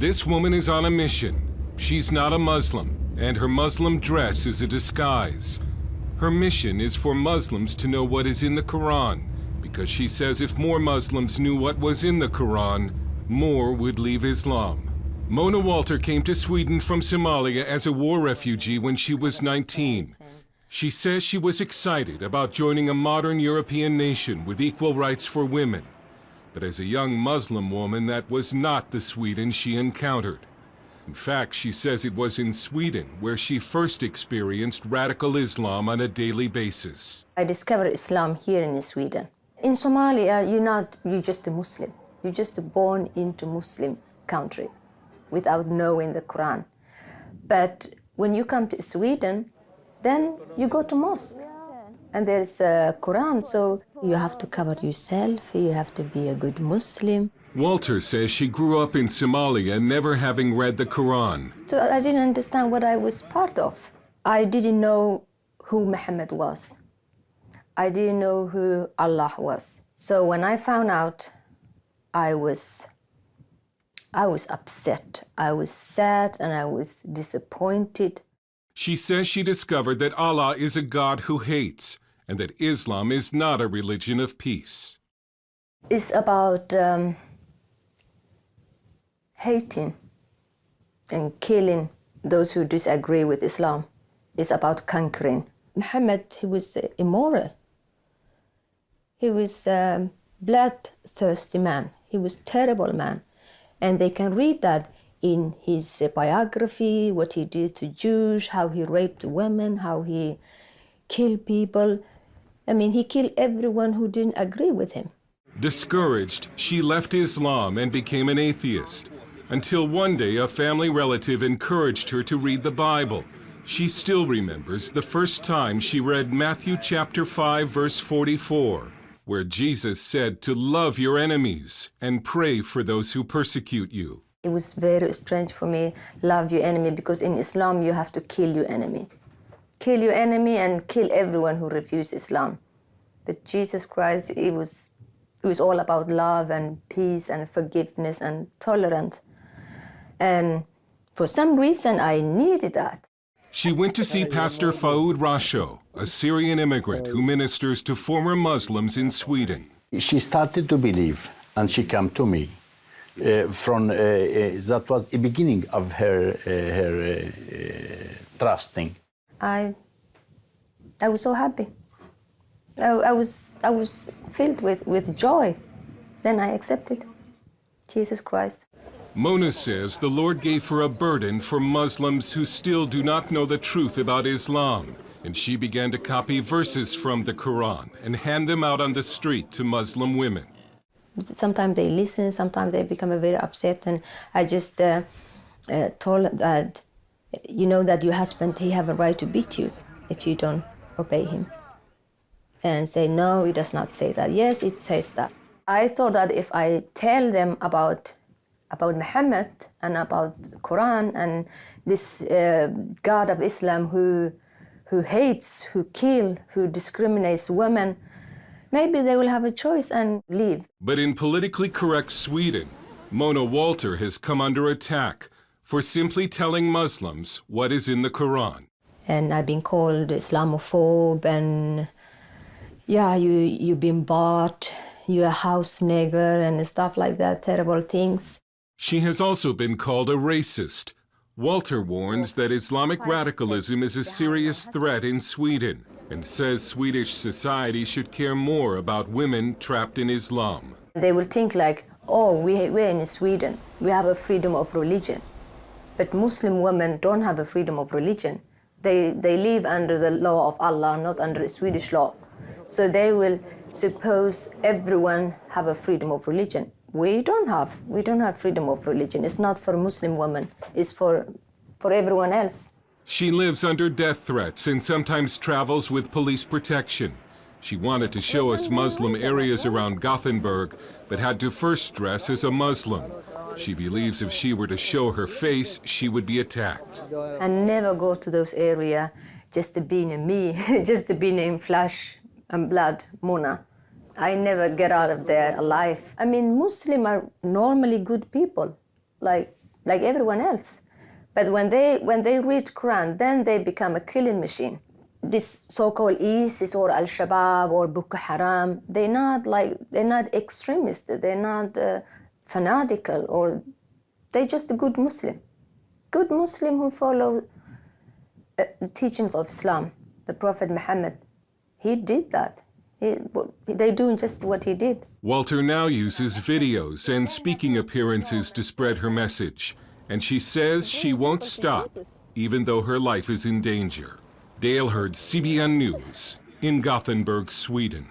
This woman is on a mission. She's not a Muslim, and her Muslim dress is a disguise. Her mission is for Muslims to know what is in the Quran, because she says if more Muslims knew what was in the Quran, more would leave Islam. Mona Walter came to Sweden from Somalia as a war refugee when she was 19. She says she was excited about joining a modern European nation with equal rights for women. But as a young Muslim woman, that was not the Sweden she encountered. In fact, she says it was in Sweden where she first experienced radical Islam on a daily basis. I discovered Islam here in Sweden. In Somalia, you're just a Muslim. You're just born into Muslim country without knowing the Quran. But when you come to Sweden, then you go to mosque. And there's a Quran, so you have to cover yourself, you have to be a good Muslim. Walter says she grew up in Somalia never having read the Quran. So I didn't understand what I was part of. I didn't know who Muhammad was. I didn't know who Allah was. So when I found out, I was upset. I was sad and I was disappointed. She says she discovered that Allah is a God who hates, and that Islam is not a religion of peace. It's about hating and killing those who disagree with Islam. It's about conquering. Muhammad, he was immoral. He was a bloodthirsty man. He was a terrible man. And they can read that in his biography, what he did to Jews, how he raped women, how he killed people. I mean, he killed everyone who didn't agree with him. Discouraged, she left Islam and became an atheist, until one day a family relative encouraged her to read the Bible. She still remembers the first time she read Matthew chapter 5, verse 44, where Jesus said to love your enemies and pray for those who persecute you. It was very strange for me, love your enemy, because in Islam you have to kill your enemy. Kill your enemy and kill everyone who refuses Islam. But Jesus Christ, it was all about love and peace and forgiveness and tolerance. And for some reason, I needed that. She went to see Pastor Faoud Rasho, a Syrian immigrant who ministers to former Muslims in Sweden. She started to believe, and she came to me. That was the beginning of her trusting. I was so happy. I was filled with joy. Then I accepted Jesus Christ. Mona says the Lord gave her a burden for Muslims who still do not know the truth about Islam, and she began to copy verses from the Quran and hand them out on the street to Muslim women. Sometimes they listen, sometimes they become very upset, and I just told that, you know that your husband, he have a right to beat you if you don't obey him. And say, no, it does not say that. Yes, it says that. I thought that if I tell them about Muhammad and about the Quran and this God of Islam who hates, who kills, who discriminates women, maybe they will have a choice and leave. But in politically correct Sweden, Mona Walter has come under attack for simply telling Muslims what is in the Quran. And I've been called Islamophobe, and yeah, you've been bought, you're a house nigger and stuff like that, terrible things. She has also been called a racist. Walter warns that Islamic radicalism is a serious threat in Sweden and says Swedish society should care more about women trapped in Islam. They will think like, oh, we're in Sweden, we have a freedom of religion. But Muslim women don't have a freedom of religion. They live under the law of Allah, not under Swedish law. So they will suppose everyone have a freedom of religion. We don't have freedom of religion. It's not for Muslim women, it's for everyone else. She lives under death threats and sometimes travels with police protection. She wanted to show us Muslim areas around Gothenburg, but had to first dress as a Muslim. She believes if she were to show her face, she would be attacked. I never go to those areas just to be in me, just to be in flesh and blood, Mona. I never get out of there alive. I mean, Muslims are normally good people. Like, like everyone else. But when they read Quran, then they become a killing machine. This so-called ISIS or Al-Shabaab or Boko Haram, they're not extremists, they're not fanatical, or they're just a good Muslim who follow the teachings of Islam. The Prophet Muhammad, he did that. They're doing just what he did. Walter now uses videos and speaking appearances to spread her message, and she says she won't stop, even though her life is in danger. Dale Hurd, CBN News, in Gothenburg, Sweden.